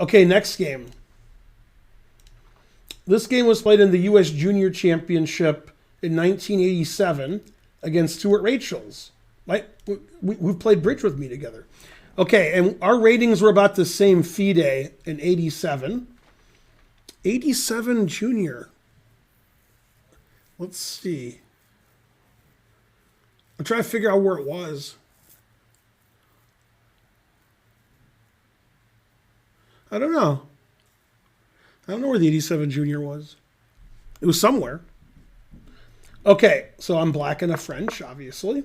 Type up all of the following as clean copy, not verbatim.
Okay, next game. This game was played in the U.S. Junior Championship in 1987 against Stuart Rachel's. Right? We've played bridge with me together. Okay, and our ratings were about the same FIDE in 87. 87 Junior. Let's see. I'm trying to figure out where it was. I don't know. I don't know where the 87 Junior was. It was somewhere. Okay, so I'm black and a French, obviously.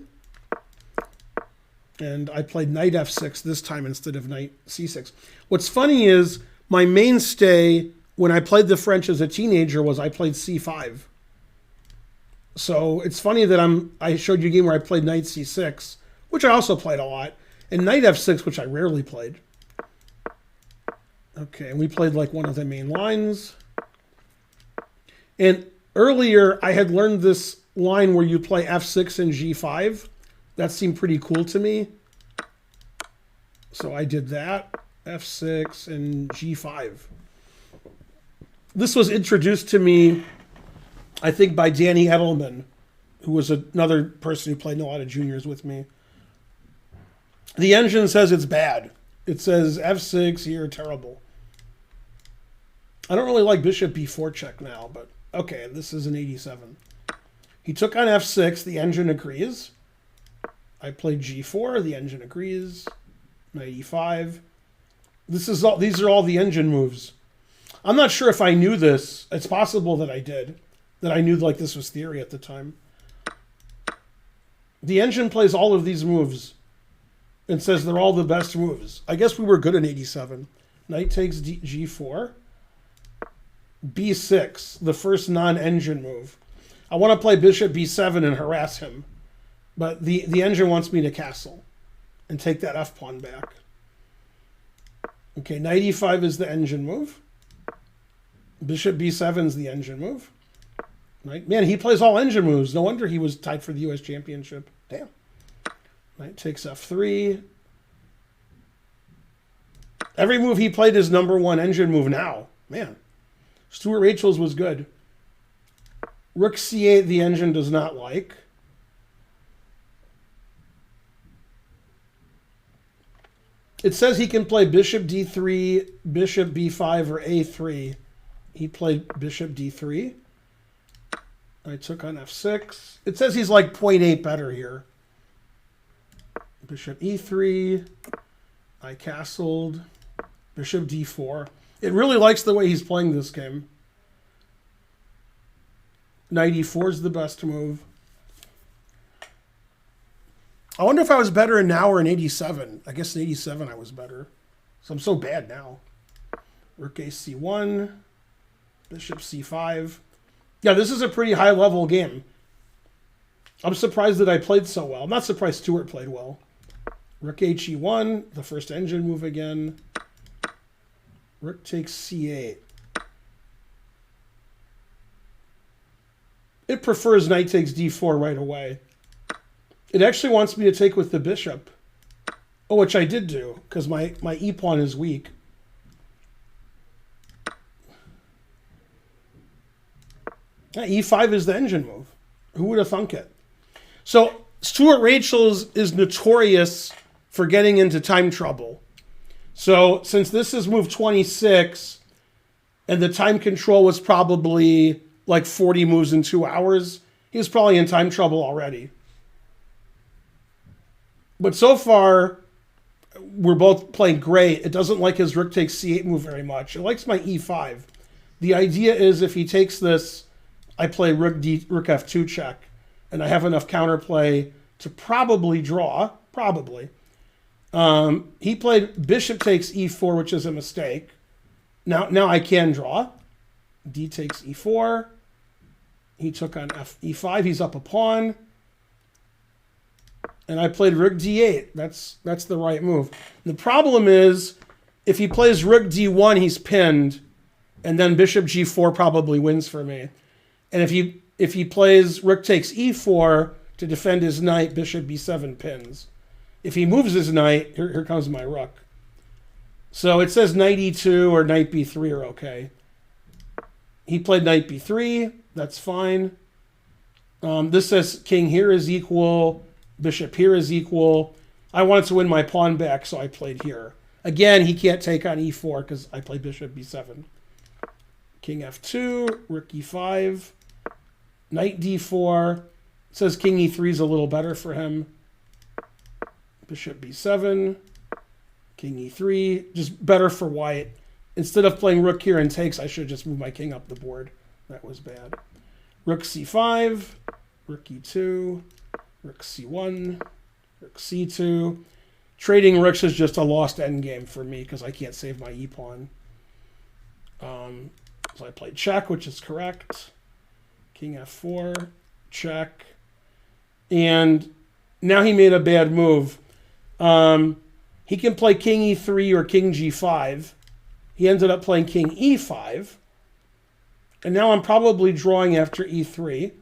And I played knight f6 this time instead of knight c6. What's funny is my mainstay when I played the French as a teenager was I played c5. So it's funny that I showed you a game where I played knight c6, which I also played a lot, and knight f6, which I rarely played. Okay, and we played like one of the main lines. And earlier I had learned this line where you play f6 and g5. That seemed pretty cool to me. So I did that, f6 and g5. This was introduced to me, I think, by Danny Edelman, who was another person who played in a lot of juniors with me. The engine says it's bad. It says f6 here, terrible. I don't really like bishop b4 check now, but okay, this is an 87. He took on f6, the engine agrees. I played g4, the engine agrees. Knight e5. These are all the engine moves. I'm not sure if I knew this. It's possible that I did. That I knew like this was theory at the time. The engine plays all of these moves and says they're all the best moves. I guess we were good in 87. Knight takes g4. b6, the first non-engine move. I want to play bishop b7 and harass him. But the engine wants me to castle and take that f-pawn back. Okay, knight e5 is the engine move. Bishop b7 is the engine move. Right? Man, he plays all engine moves. No wonder he was tied for the U.S. Championship. Damn. Knight takes f3. Every move he played is #1 engine move now. Man, Stuart Rachel's was good. Rook c8 the engine does not like. It says he can play bishop d3, bishop b5, or a3. He played bishop d3. I took on f6. It says he's like 0.8 better here. Bishop e3. I castled. Bishop d4. It really likes the way he's playing this game. Knight e4 is the best move. I wonder if I was better in now or in 87. I guess in 87 I was better. So I'm so bad now. Rook a c1. Bishop c5. Yeah, this is a pretty high-level game. I'm surprised that I played so well. I'm not surprised Stuart played well. Rook h e1, the first engine move again. Rook takes c8. It prefers knight takes d4 right away. It actually wants me to take with the bishop. Oh, which I did do, because my e-pawn is weak. Yeah, e5 is the engine move. Who would have thunk it? So Stuart Rachel's is notorious for getting into time trouble. So since this is move 26, and the time control was probably like 40 moves in 2 hours, he's probably in time trouble already. But so far, we're both playing great. It doesn't like his rook takes c8 move very much. It likes my e5. The idea is if he takes this, I play rook f2 check, and I have enough counterplay to probably draw. Probably. He played bishop takes e4, which is a mistake. Now I can draw. D takes e4. He took on e5. He's up a pawn. And I played rook d8. That's the right move. The problem is, if he plays rook d1, he's pinned, and then bishop g4 probably wins for me. And if he plays rook takes e4 to defend his knight, bishop b7 pins. If he moves his knight, here comes my rook. So it says knight e2 or knight b3 are okay. He played knight b3. That's fine. This says king here is equal. Bishop here is equal. I wanted to win my pawn back, so I played here. Again, he can't take on e4 because I played bishop b7. King f2, rook e5, knight d4. It says king e3 is a little better for him. Bishop b7, king e3, just better for white. Instead of playing rook here and takes, I should just move my king up the board. That was bad. Rook c5, rook e2, rook c1, rook c2. Trading rooks is just a lost endgame for me because I can't save my e-pawn. So I played check, which is correct. King f4, check. And now he made a bad move. He can play king e3 or king g5. He ended up playing king e5. And now I'm probably drawing after e3.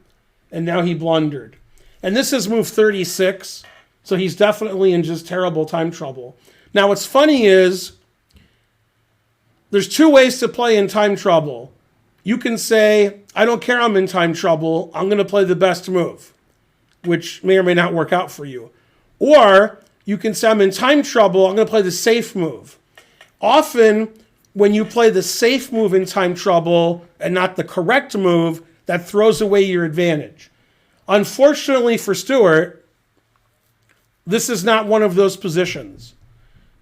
And now he blundered. And this is move 36. So he's definitely in just terrible time trouble. Now what's funny is there's two ways to play in time trouble. You can say, I don't care I'm in time trouble. I'm going to play the best move, which may or may not work out for you. Or you can say, I'm in time trouble. I'm going to play the safe move. Often, when you play the safe move in time trouble and not the correct move, that throws away your advantage. Unfortunately for Stuart, this is not one of those positions.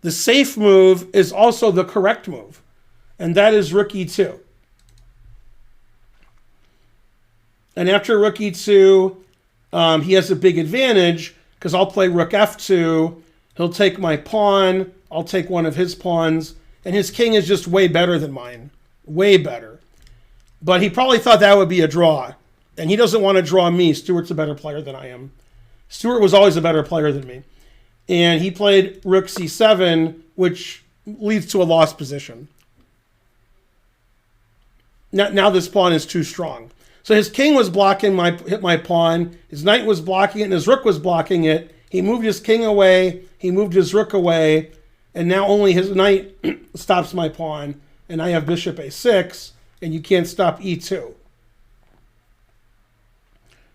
The safe move is also the correct move, and that is rook e2. And after rook e2, he has a big advantage because I'll play rook f2. He'll take my pawn. I'll take one of his pawns. And his king is just way better than mine. Way better. But he probably thought that would be a draw. And he doesn't want to draw me. Stuart's a better player than I am. Stuart was always a better player than me. And he played rook c7, which leads to a lost position. Now this pawn is too strong. So his king was blocking my pawn. His knight was blocking it, and his rook was blocking it. He moved his king away. He moved his rook away. And now only his knight stops my pawn. And I have bishop a6, and you can't stop e2.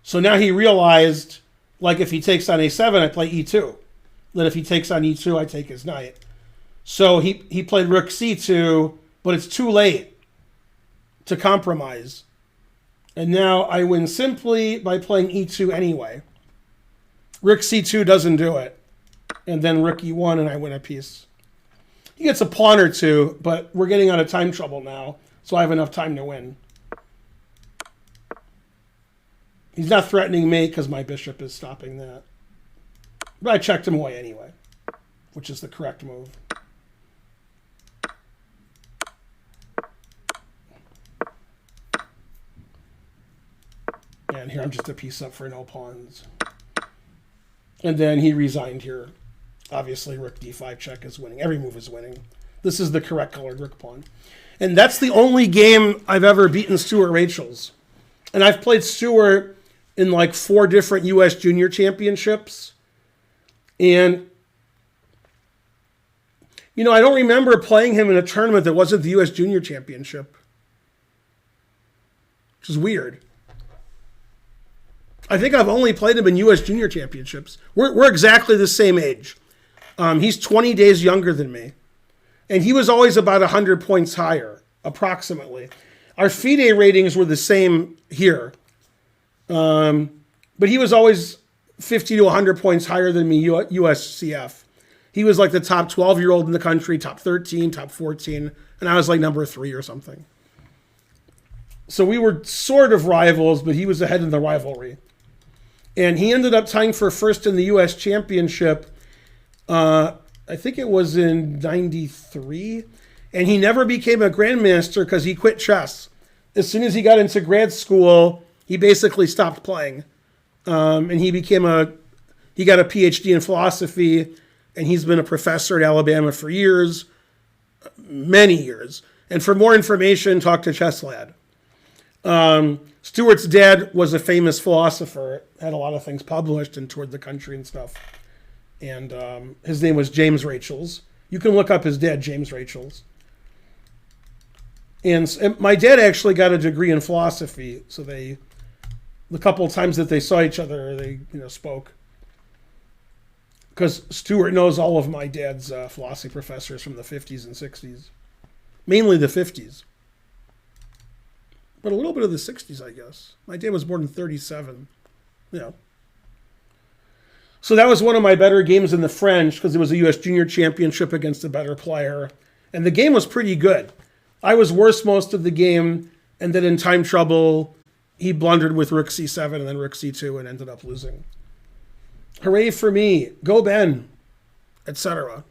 So now he realized, like if he takes on a7, I play e2. Then if he takes on e2, I take his knight. So he played rook c2, but it's too late to compromise. And now I win simply by playing e2 anyway. Rook c2 doesn't do it. And then rook e1, and I win a piece. He gets a pawn or two, but we're getting out of time trouble now, so I have enough time to win. He's not threatening me because my bishop is stopping that. But I checked him away anyway, which is the correct move. And here I'm just a piece up for no pawns. And then he resigned here. Obviously, rook d5 check is winning. Every move is winning. This is the correct colored rook pawn. And that's the only game I've ever beaten Stuart Rachel's. And I've played Stuart in like 4 different U.S. junior championships. And, you know, I don't remember playing him in a tournament that wasn't the U.S. junior championship. Which is weird. I think I've only played him in U.S. junior championships. We're exactly the same age. He's 20 days younger than me. And he was always about 100 points higher, approximately. Our FIDE ratings were the same here. But he was always 50 to 100 points higher than me, USCF. He was like the top 12-year-old in the country, top 13, top 14. And I was like number 3 or something. So we were sort of rivals, but he was ahead in the rivalry. And he ended up tying for first in the U.S. championship. I think it was in 93. And he never became a grandmaster because he quit chess. As soon as he got into grad school, he basically stopped playing. And he got a PhD in philosophy. And he's been a professor at Alabama for years. Many years. And for more information, talk to Chess Lad. Stuart's dad was a famous philosopher, had a lot of things published and toured the country and stuff. And his name was James Rachels. You can look up his dad, James Rachel's. And my dad actually got a degree in philosophy, so the couple of times that they saw each other, they spoke. Because Stuart knows all of my dad's philosophy professors from the 50s and 60s. Mainly the 50s. But a little bit of the 60s, I guess. My dad was born in 37. So that was one of my better games in the French, because it was a U.S. Junior Championship against a better player. And the game was pretty good. I was worse most of the game, and then in time trouble, he blundered with rook c7 and then rook c2 and ended up losing. Hooray for me. Go Ben, etc.